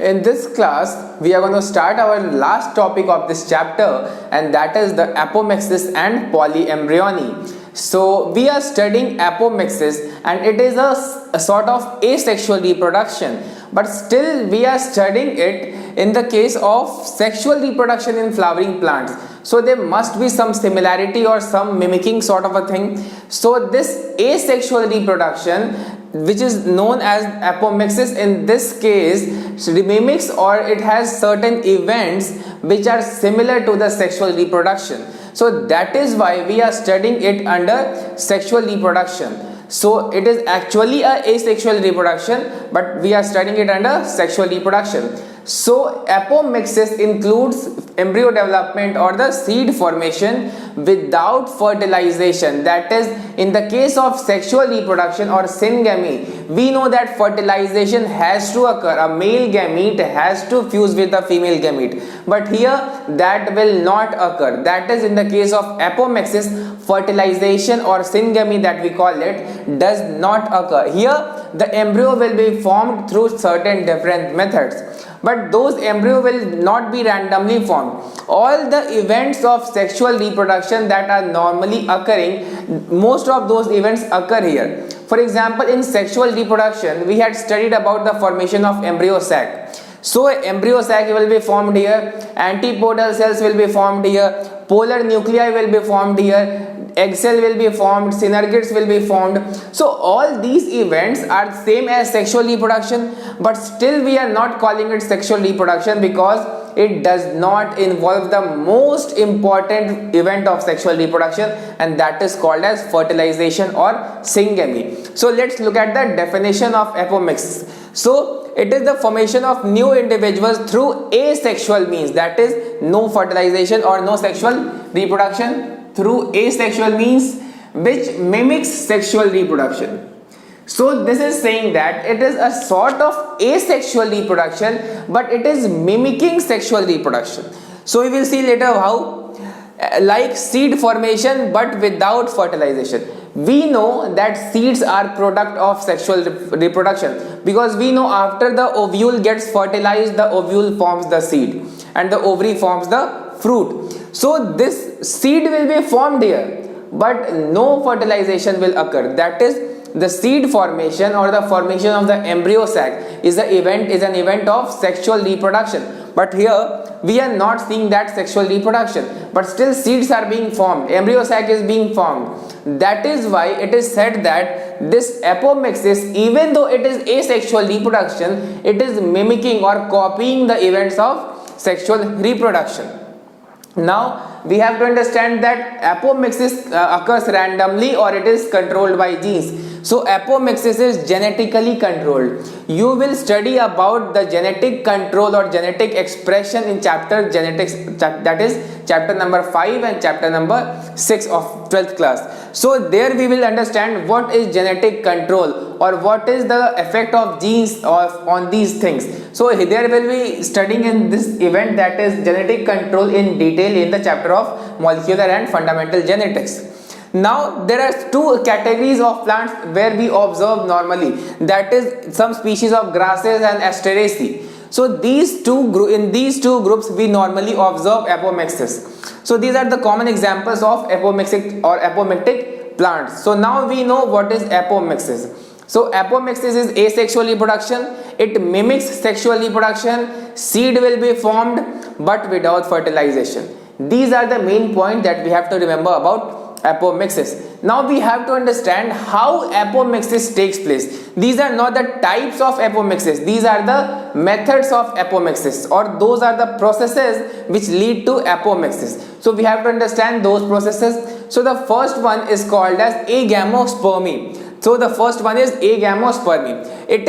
In this class, we are going to start our last topic of this chapter, and that is the apomixis and polyembryony. So, we are studying apomixis, and it is a sort of asexual reproduction, but still we are studying it in the case of sexual reproduction in flowering plants. So there must be some similarity or some mimicking sort of a thing. So this asexual reproduction, which is known as apomixis, in this case mimics or it has certain events which are similar to the sexual reproduction. So that is why we are studying it under sexual reproduction. So it is actually a asexual reproduction, but we are studying it under sexual reproduction. So apomixis includes embryo development or the seed formation without fertilization. That is, in the case of sexual reproduction or syngamy, we know that fertilization has to occur. A male gamete has to fuse with a female gamete, but here that will not occur. That is, in the case of apomixis, fertilization or syngamy that we call it does not occur. Here the embryo will be formed through certain different methods, but those embryo will not be randomly formed. All the events of sexual reproduction that are normally occurring, most of those events occur here. For example, in sexual reproduction, we had studied about the formation of embryo sac. So embryo sac will be formed here, antipodal cells will be formed here, polar nuclei will be formed here, egg cell will be formed, synergids will be formed. So all these events are same as sexual reproduction, but still we are not calling it sexual reproduction because it does not involve the most important event of sexual reproduction, and that is called as fertilization or syngamy. So let's look at the definition of apomixis. So it is the formation of new individuals through asexual means, that is no fertilization or no sexual reproduction, through asexual means which mimics sexual reproduction. So this is saying that it is a sort of asexual reproduction, but it is mimicking sexual reproduction. So we will see later how, like seed formation but without fertilization. We know that seeds are product of sexual reproduction because we know after the ovule gets fertilized, the ovule forms the seed and the ovary forms the fruit. So this seed will be formed here, but no fertilization will occur. That is, the seed formation or the formation of the embryo sac is an event of sexual reproduction. But here we are not seeing that sexual reproduction, but still seeds are being formed, embryo sac is being formed. That is why it is said that this apomixis, even though it is asexual reproduction, it is mimicking or copying the events of sexual reproduction. Now we have to understand that apomixis occurs randomly or it is controlled by genes. So apomixis is genetically controlled. You will study about the genetic control or genetic expression in chapter genetics, that is chapter number 5 and chapter number 6 of 12th class. So there we will understand what is genetic control or what is the effect of genes on these things. So there will be studying in this event, that is genetic control, in detail in the chapter of molecular and fundamental genetics. Now there are two categories of plants where we observe normally, that is some species of grasses and asteraceae. So in these two groups we normally observe apomixis. So these are the common examples of apomixic or apomictic plants. So now we know what is apomixis. So apomixis is asexual reproduction. It mimics sexual reproduction. Seed will be formed but without fertilization. These are the main points that we have to remember about apomixis. Now we have to understand how apomixis takes place. These are not the types of apomixis, these are the methods of apomixis, or those are the processes which lead to apomixis. So we have to understand those processes. So the first one is called as agamospermy. So the first one is agamospermy. It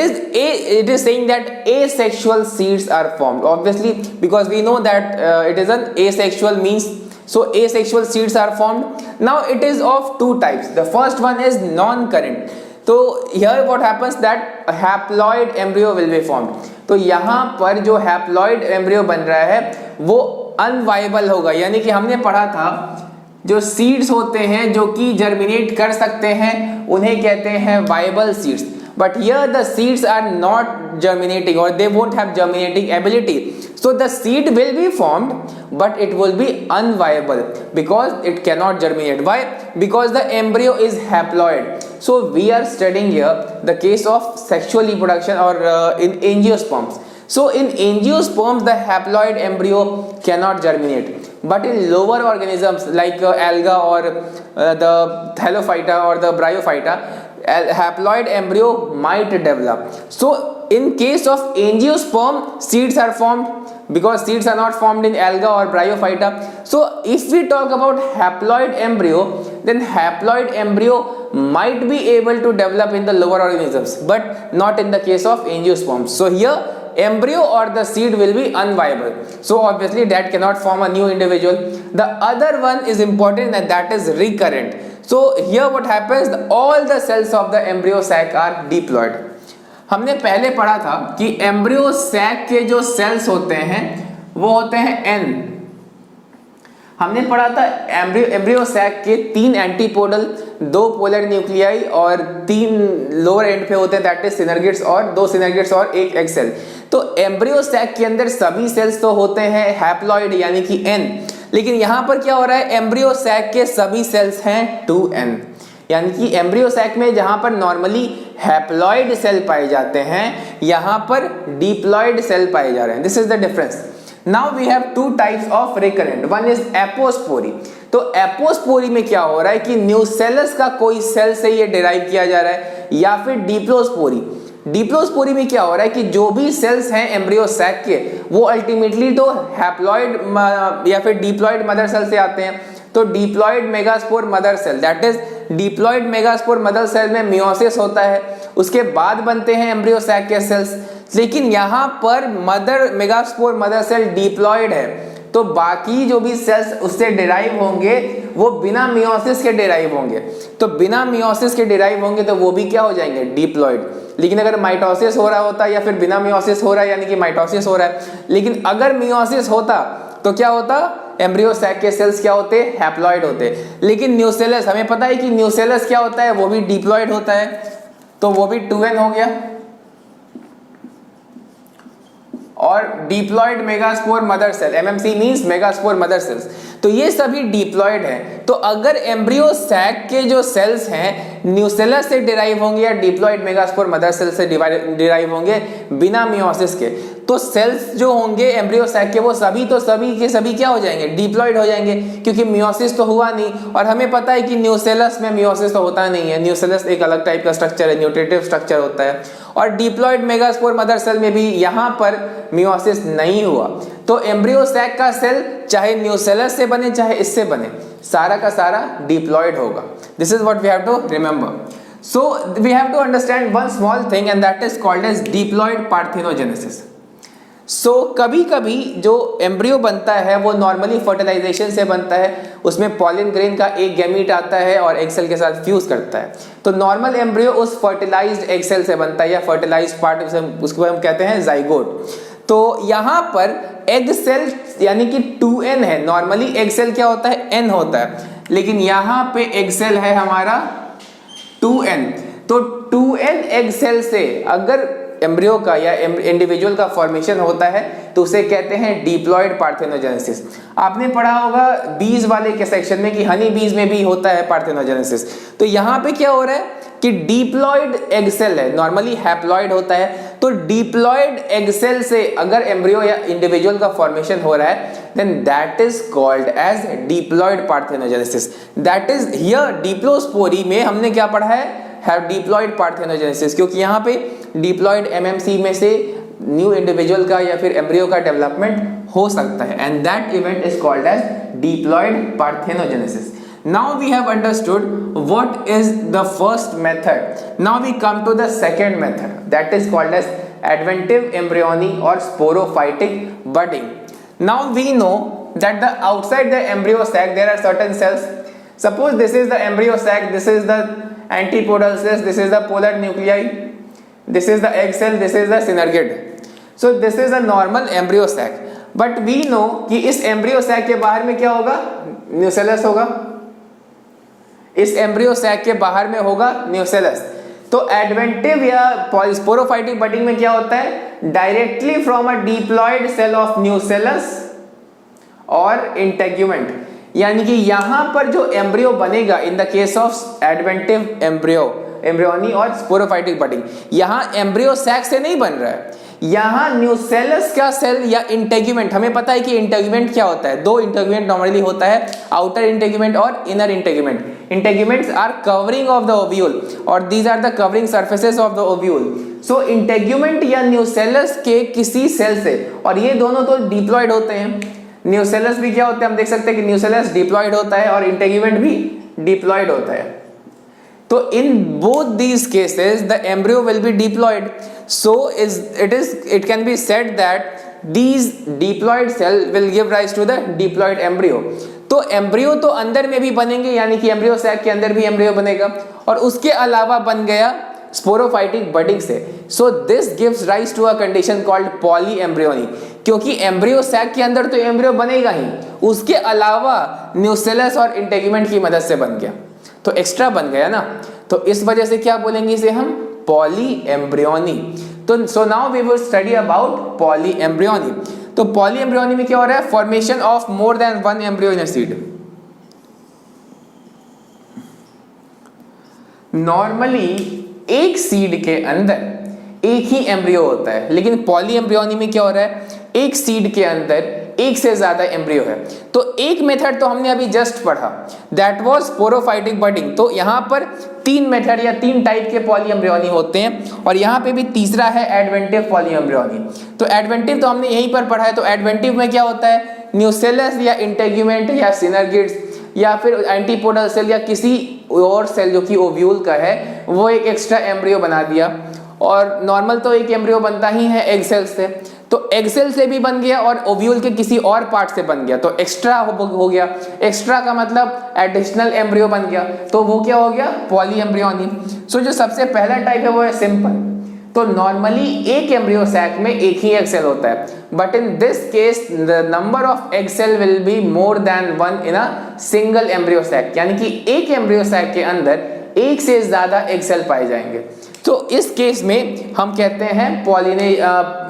is saying that asexual seeds are formed, obviously because we know that it is an asexual means. So asexual seeds are formed. Now it is of two types. The first one is non-current. So here what happens, that a haploid embryo will be formed. तो यहाँ पर जो haploid embryo बन रहा है वो unviable होगा, यानी कि हमने पढ़ा था जो सीड्स होते हैं जो कि जर्मिनेट कर सकते हैं उन्हें कहते हैं viable seeds, but here the seeds are not germinating or they won't have germinating ability. So the seed will be formed but it will be unviable because it cannot germinate. Why? Because the embryo is haploid. So we are studying here the case of sexual reproduction or in angiosperms. So in angiosperms the haploid embryo cannot germinate, but in lower organisms like alga or the thallophyta or the bryophyta, haploid embryo might develop. So in case of angiosperm, seeds are formed because seeds are not formed in alga or bryophyta. So if we talk about haploid embryo, then haploid embryo might be able to develop in the lower organisms but not in the case of angiosperms. So here embryo or the seed will be unviable, so obviously that cannot form a new individual. The other one is important and that is recurrent. So here what happens, all the cells of the embryo sac are diploid. हमने पहले पढ़ा था कि embryo sac के जो sales होते हैं वो होते हैं N. हमने पढ़ा था एम्ब्रियो सैक के 3 एंटीपोडल, 2 पोलर न्यूक्लियाई और 3 लोअर एंड पे होते हैं, दैट इज सिनर्गिड्स और 2 सिनर्गिड्स और 1 एग सेल. तो एम्ब्रियो सैक के अंदर सभी सेल्स तो होते हैं हैप्लॉइड यानी कि N, लेकिन यहां पर क्या हो रहा है, एम्ब्रियो सैक के सभी सेल्स हैं 2N. यानी कि एम्ब्रियो सैक में जहां पर नॉर्मली हैप्लॉइड सेल पाए जाते हैं, यहां पर डिप्लॉइड सेल पाए जा रहे हैं. This is the difference. Now we have 2 types of recurrent. One is apospory. तो एपोस्पोरी में क्या हो रहा है कि न्यूसेलस का कोई सेल से ये डिराइव किया जा रहा है, या फिर डिप्लोस्पोरी. डिप्लोस्पोरी में क्या हो रहा है कि जो भी सेल्स हैं एम्ब्रियो सैक के वो अल्टीमेटली तो हैप्लॉइड या फिर डिप्लॉइड मदर सेल से आते हैं. तो diploid megaspore mother cell, that is diploid megaspore mother cell में मियोसिस होता है, उसके बाद बनते हैं एम्ब्रियो सैक के सेल्स. लेकिन यहाँ पर mother megaspore mother cell diploid है, तो बाकी जो भी सेल्स उससे डिराइव होंगे वो बिना मियोसिस के डिराइव होंगे. तो बिना मियोसिस के डिराइव होंगे तो वो भी क्या हो जाएंगे, डिप्लॉइड. लेकिन अगर माइटोसिस हो रहा होता या फिर बिना मियोसिस हो रहा है यानी कि माइटोसिस हो रहा है, लेकिन अगर मियोसिस होता तो क्या होता, एम्ब्रियो सैक के सेल्स क्या होते, हैप्लॉइड होते. लेकिन न्यूसेलस, हमें पता है कि न्यूसेलस क्या होता है, वो भी डिप्लॉइड होता है, तो वो भी 2N हो गया. और diploid megaspore mother cell, MMC means megaspore mother cells, तो ये सभी डिप्लॉइड हैं. तो अगर एम्ब्रियो सैक के जो सेल्स हैं न्यूसेलस से डिराइव होंगे या डिप्लॉइड मेगास्पोर मदर सेल से डिराइव होंगे बिना मियोसिस के, तो सेल्स जो होंगे एम्ब्रियो सैक के वो सभी तो सभी के सभी क्या हो जाएंगे, डिप्लॉइड हो जाएंगे, क्योंकि मियोसिस तो हुआ नहीं. और हमें पता है कि न्यूसेलस में मियोसिस तो होता नहीं है, न्यूसेलस एक अलग टाइप का स्ट्रक्चर है, न्यूट्रिटिव स्ट्रक्चर होता है. और डिप्लॉइड मेगास्पोर मदर सेल में भी यहाँ पर मियोसिस नहीं हुआ. तो एम्ब्रियो सैक का सेल चाहे न्यूसेलस से बने चाहे इससे बने, सारा का सारा डिप्लॉइड होगा. This is what we have to remember. So we have to understand one small thing and that is called as diploid parthenogenesis. So कभी कभी जो एम्ब्रियो बनता है वो नॉर्मली फर्टिलाइजेशन से बनता है, उसमें पॉलिन ग्रेन का एक गैमीट आता है और एग सेल के साथ फ्यूज करता है. तो नॉर्मल एम्ब्रियो उस फर्टिलाइज्ड एग सेल से बनता है या फर्टिलाइज्ड पार्ट, उसको हम कहते हैं जाइगोट. तो यहाँ पर एग सेल यानी कि 2N है. नॉर्मली एग सेल क्या होता है, N होता है, लेकिन यहाँ पे एग सेल है हमारा 2N. तो 2N एग सेल से अगर एम्ब्रियो का या इंडिविजुअल का फॉर्मेशन होता है तो उसे कहते हैं डिप्लॉइड पार्थेनोजेनेसिस. आपने पढ़ा होगा बीज वाले के सेक्शन में कि हनी बीज में भी होता है पार्थेनोजेनेसिस. तो यहाँ पे क्या हो रहा है कि डिप्लॉइड एग सेल है, नॉर्मली हैप्लॉइड होता है, तो डिप्लॉइड एग सेल से अगर एम्ब्रियो या इंडिविजुअल का फॉर्मेशन हो रहा है then that is called as diploid parthenogenesis. That is here डिप्लोस्पोरी में हमने क्या पढ़ा है, have diploid parthenogenesis, क्योंकि यहाँ पे डिप्लॉइड MMC में से न्यू इंडिविजुअल का या फिर एम्ब्रियो का डेवलपमेंट हो सकता है, and that event is called as diploid parthenogenesis. Now we have understood what is the first method. Now we come to the second method, that is called as adventive embryony or sporophytic budding. Now we know that the outside the embryo sac there are certain cells. Suppose this is the embryo sac, this is the antipodal cells, this is the polar nuclei, this is the egg cell, this is the synergid. So this is a normal embryo sac. But we know कि इस embryo sac के बाहर में क्या होगा, nucellus होगा. इस embryo sac के बाहर में होगा न्यूसेलस. तो एडवेंटिव या स्पोरोफाइटिक बडिंग में क्या होता है, directly from a diploid cell of nucellus और इंटेग्यूमेंट, यानी कि यहां पर जो एम्ब्रियो बनेगा in the case of adventive embryony और स्पोरोफाइटिक बडिंग, यहां एम्ब्रियो सैक से नहीं बन रहा है, यहां न्यूसेलस का सेल या इंटेग्यूमेंट, हमें पता है कि इंटेग्यूमेंट क्या होता है, दो इंटेग्यूमेंट नॉर्मली होता है, आउटर इंटेग्यूमेंट और inner integument. Integuments are covering of the ovule और these are the covering surfaces of the ovule. So integument या न्यूसेलस के किसी सेल से, और ये दोनों तो डिप्लॉयड होते हैं, न्यूसेलस भी क्या होता है, हम देख सकते हैं कि न्यूसेलस डिप्लॉयड होता है और इंटेग्यूमेंट भी डिप्लॉयड होता है। तो in both these cases the embryo will be diploid, so it can be said that these diploid cell will give rise to the diploid embryo। तो एम्ब्रियो तो अंदर में भी बनेंगे, यानी कि एम्ब्रियो सैक के अंदर भी एम्ब्रियो बनेगा, और उसके अलावा बन गया स्पोरोफाइटिक बडिंग से। So this gives rise to a condition called polyembryony, क्योंकि एम्ब्रियो सैक के अंदर तो एम्ब्रियो बनेगा ही, उसके अलावा न्यूसेलस और इंटेग्यूमेंट की मदद से बन गया, तो एक्स्ट्रा बन गया ना, तो इस वजह से क्या बोलेंगे इसे हम, पॉली एम्ब्रियोनी। तो so now we will study about polyembryony. तो पॉली एम्ब्रियोनी में क्या हो रहा है, formation of more than one embryo in a seed. Normally एक सीड के अंदर एक ही एम्ब्रियो होता है, लेकिन पॉली एम्ब्रियोनी में क्या हो रहा है, एक सीड के अंदर एक से ज्यादा एम्ब्रियो है। तो एक मेथड तो हमने अभी जस्ट पढ़ा, दैट वाज स्पोरोफाइटिक बडिंग। तो यहां पर तीन मेथड या तीन टाइप के पॉली एम्ब्रियोनी होते हैं, और यहां पे भी तीसरा है एडवेंटिव पॉली एम्ब्रियोनी। तो एडवेंटिव तो हमने यहीं पर पढ़ा है। तो एडवेंटिव में क्या होता है, न्यूसेलस या इंटेग्यूमेंट या सिनर्गिड्स या फिर एंटीपोडल सेल या किसी और सेल जो कि ओव्यूल का है, वो एक एक्स्ट्रा एम्ब्रियो बना दिया। और नॉर्मल तो एक एम्ब्रियो बनता ही है एग सेल से, तो एग सेल से भी बन गया और ओव्यूल के किसी और पार्ट से बन गया, तो एक्स्ट्रा हो गया। एक्स्ट्रा का मतलब एडिशनल एम्ब्रियो बन गया, तो वो क्या हो गया, पॉली एम्ब्रियोनी। सो जो सबसे पहला टाइप है वो है सिंपल। तो नॉर्मली एक एम्ब्रियो सैक में एक ही एग सेल होता है, but in this case the number of egg cell will be more than one in a single embryo sac, यानी कि एक एम्ब्रियो सैक के अंदर एक से ज्यादा एग सेल पाए जाएंगे। तो इस केस में हम कहते हैं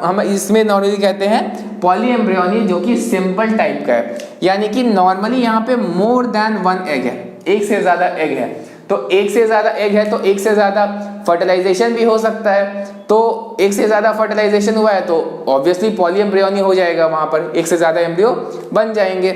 हम इसमें नॉर्मली कहते हैं पॉली एम्ब्रियोनी, जो कि सिंपल टाइप का है, यानी कि नॉर्मली यहाँ पे मोर देन वन एग है, एक से ज्यादा एग है। तो एक से ज्यादा एग है तो एक से ज्यादा फर्टिलाइजेशन भी हो सकता है, तो एक से ज्यादा फर्टिलाइजेशन हुआ है तो ऑब्वियसली पॉली एम्ब्रियोनी हो जाएगा, वहां पर एक से ज्यादा एम्ब्रियो बन जाएंगे।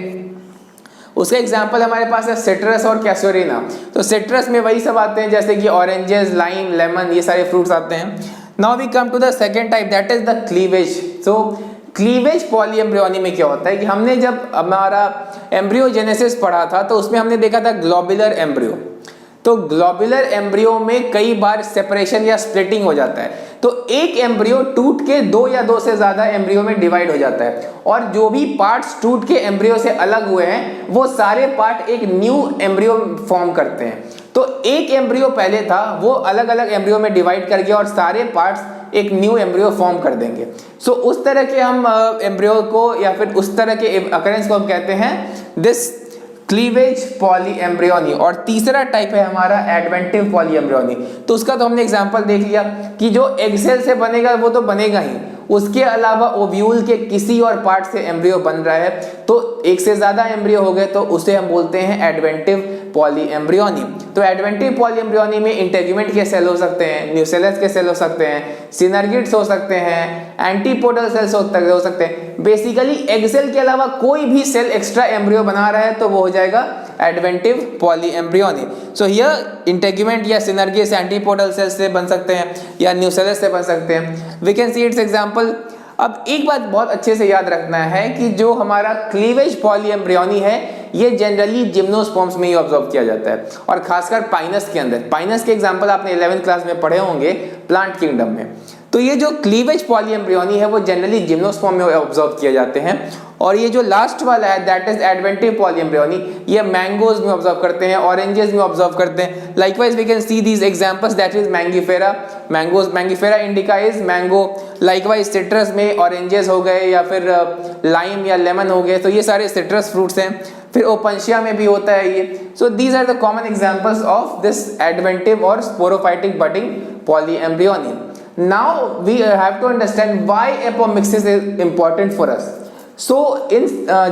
उसका एग्जाम्पल हमारे पास है सिट्रस और कैसोरिना। तो सिट्रस में वही सब आते हैं जैसे कि ऑरेंजेस, लाइम, लेमन, ये सारे फ्रूट्स आते हैं। Now we come to the second type, that is the cleavage. So cleavage polyembryony में क्या होता है कि हमने जब हमारा एम्ब्रियोजेनेसिस पढ़ा था तो उसमें हमने देखा था ग्लोबुलर एम्ब्रियो। तो ग्लोबुलर एम्ब्रियो में कई बार सेपरेशन या स्प्लिटिंग हो जाता है, तो एक एम्ब्रियो टूट के दो या दो से ज्यादा एम्ब्रियो में डिवाइड हो जाता है, और जो भी पार्ट्स टूट के एम्ब्रियो से अलग हुए हैं वो सारे पार्ट एक न्यू एम्ब्रियो फॉर्म करते हैं। तो एक एम्ब्रियो पहले था वो अलग अलग एम्ब्रियो में डिवाइड कर गया और सारे पार्ट्स एक न्यू एम्ब्रियो फॉर्म कर देंगे। सो उस तरह के हम एम्ब्रियो को या फिर उस तरह के अकरेंस को हम कहते हैं दिस क्लीवेज पॉली एम्ब्रियोनी। और तीसरा टाइप है हमारा एडवेंटिव पॉली एम्ब्रियोनी। तो उसका तो हमने एग्जांपल देख लिया कि जो एग सेल से बनेगा वो तो बनेगा ही, उसके अलावा ओव्यूल के किसी और पार्ट से एम्ब्रियो बन रहा है, तो एक से ज्यादा एम्ब्रियो हो गए तो उसे हम बोलते हैं एडवेंटिव पॉली एम्ब्रियोनी। तो एडवेंटिव पॉली एम्ब्रियोनी में इंटेग्यूमेंट के सेल हो सकते हैं, न्यूसेलस के सेल हो सकते हैं, सिनर्गिड्स हो सकते हैं, एंटीपोडल सेल्स हो सकते हैं। बेसिकली एग सेल के अलावा कोई भी सेल एक्स्ट्रा एम्ब्रियो बना रहा है तो वो हो जाएगा adventive poly embryony. So here integument या सिनर्गिड्स एंटीपोडल सेल्स से बन सकते हैं या न्यूसेलस से बन सकते हैं। We can see its example. अब एक बात बहुत अच्छे से याद रखना है कि जो हमारा क्लीवेज पॉली एम्ब्रियोनी है ये जनरली जिम्नोस्पर्म्स में ही ऑब्जर्व किया जाता है, और खासकर पाइनस के अंदर। पाइनस के एग्जांपल आपने 11th क्लास में पढ़े होंगे प्लांट किंगडम में। तो ये जो क्लीवेज पॉली एम्ब्रियोनी है वो जनरली जिम्नोस्पर्म में ऑब्जर्व किए जाते हैं। और ये जो लास्ट वाला है that is adventive polyembryony, ये मैंगोज में ऑब्जर्व करते हैं, ऑरेंजेस में ऑब्जर्व करते हैं। Likewise we can see these examples, that is Mangifera, Mangifera indica is mango. Likewise citrus में ऑरेंजेस हो गए या फिर लाइम या लेमन हो गए, तो ये सारे सिट्रस फ्रूट्स हैं। फिर ओपनशिया में भी होता है ये। So these are the common examples of this adventive और sporophytic budding polyembryony. Now we have to understand why apomixis is important for us. So in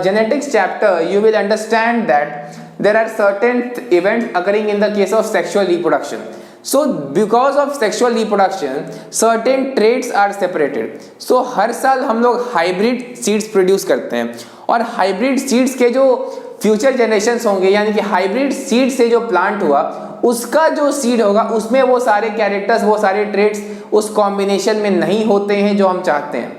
genetics chapter you will understand that there are certain events occurring in the case of sexual reproduction. So because of sexual reproduction certain traits are separated. So हर साल हम लोग hybrid seeds produce करते हैं और hybrid seeds के जो future generations होंगे यानी कि हाइब्रिड सीड से जो प्लांट हुआ उसका जो सीड होगा उसमें वो सारे कैरेक्टर्स वो सारे ट्रेट्स उस कॉम्बिनेशन में नहीं होते हैं जो हम चाहते हैं.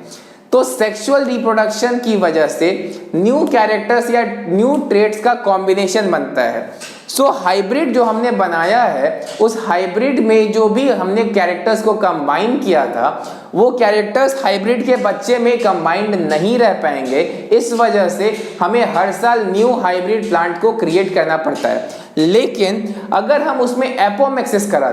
तो सेक्सुअल रिप्रोडक्शन की वजह से न्यू कैरेक्टर्स या न्यू ट्रेट्स का कॉम्बिनेशन बनता है. सो हाइब्रिड जो हमने बनाया है उस हाइब्रिड में जो भी हमने कैरेक्टर्स को कंबाइन किया था वो कैरेक्टर्स हाइब्रिड के बच्चे में कंबाइंड नहीं रह पाएंगे. इस वजह से हमें हर साल न्यू हाइब्रिड प्लांट को क्रिएट करना पड़ता है. लेकिन अगर हम उसमें एपोमिक्सिस करा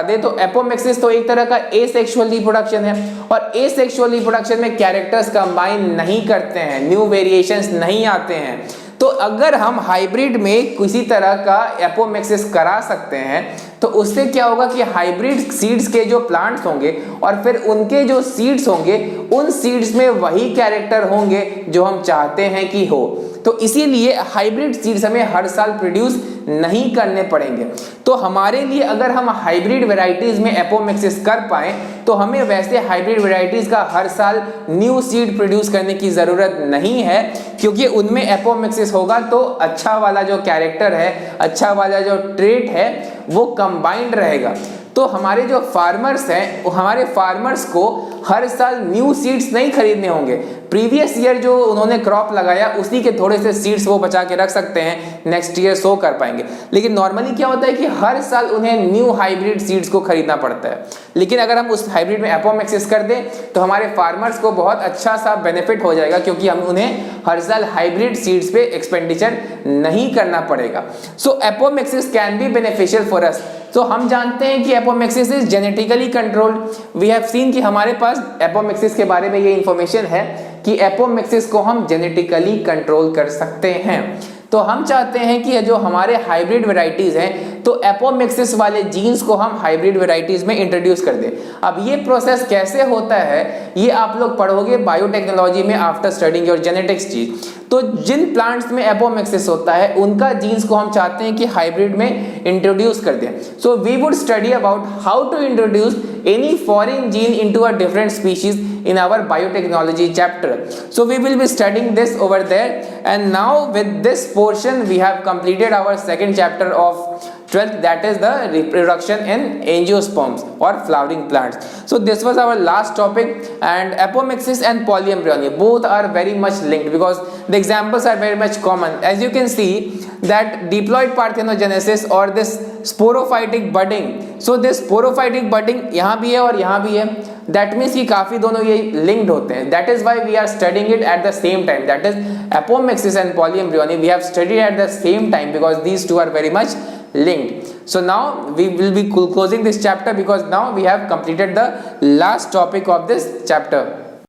दें तो एपोमिक्सिस तो एक तरह का एसेक्सुअल रिप्रोडक्शन है और एसेक्सुअल रिप्रोडक्शन में कैरेक्टर्स कंबाइन नहीं करते हैं, न्यू वेरिएशंस नहीं आते हैं. तो अगर हम हाइब्रिड में किसी तरह का एपोमिक्सिस करा सकते हैं तो उससे क्या होगा कि हाइब्रिड सीड्स के जो प्लांट्स होंगे और फिर उनके जो सीड्स होंगे उन सीड्स में वही कैरेक्टर होंगे जो हम चाहते हैं कि हो. तो इसीलिए हाइब्रिड सीड्स हमें हर साल प्रोड्यूस नहीं करने पड़ेंगे. तो हमारे लिए अगर हम हाइब्रिड वेराइटीज में एपोमिक्सिस कर पाएं तो हमें वैसे हाइब्रिड वेराइटीज का हर साल न्यू सीड प्रोड्यूस करने की ज़रूरत नहीं है क्योंकि उनमें एपोमिक्सिस होगा तो अच्छा वाला जो कैरेक्टर है, अच्छा वाला जो ट्रेट है वो कंबाइंड रहेगा. तो हमारे जो फार्मर्स हैं हमारे फार्मर्स को हर साल न्यू सीड्स नहीं खरीदने होंगे. प्रीवियस ईयर जो उन्होंने क्रॉप लगाया उसी के थोड़े से सीड्स वो बचा के रख सकते हैं, नेक्स्ट ईयर सो कर पाएंगे. लेकिन नॉर्मली क्या होता है कि हर साल उन्हें न्यू हाइब्रिड सीड्स को खरीदना पड़ता है. लेकिन अगर हम उस हाइब्रिड में एपोमिक्सिस कर दें तो हमारे फार्मर्स को बहुत अच्छा सा बेनिफिट हो जाएगा क्योंकि हम उन्हें हर साल हाइब्रिड सीड्स पे एक्सपेंडिचर नहीं करना पड़ेगा. So apomixis can be beneficial for us. तो हम जानते हैं कि apomixis is genetically controlled. We have seen कि हमारे पास एपोमिक्सिस के बारे में ये इंफॉर्मेशन है कि एपोमिक्सिस को हम जेनेटिकली कंट्रोल कर सकते हैं. तो हम चाहते हैं कि जो हमारे हाइब्रिड वेराइटीज हैं तो एपोमिक्सिस वाले जीन्स को हम हाइब्रिड वेराइटीज में इंट्रोड्यूस कर दें. अब ये प्रोसेस कैसे होता है ये आप लोग पढ़ोगे बायोटेक्नोलॉजी में आफ्टर स्टडिंग योर जेनेटिक्स चीज. तो जिन प्लांट्स में एपोमिक्सिस होता है उनका जीन्स को हम चाहते हैं कि हाइब्रिड में इंट्रोड्यूस कर दें. So we would study about how to introduce any foreign gene into a different species in our biotechnology chapter. So we will be studying this over there. And now with this portion we have completed our second chapter of 12th, that is the reproduction in angiosperms or flowering plants. So this was our last topic, and apomixis and polyembryony both are very much linked because the examples are very much common. As you can see that diploid parthenogenesis or this sporophytic budding. So this sporophytic budding यहाँ भी है और यहाँ भी है. That means कि काफी दोनों ये linked होते हैं. That is why we are studying it at the same time. That is apomixis and polyembryony we have studied at the same time because these two are very much linked. So now we will be closing this chapter because now we have completed the last topic of this chapter.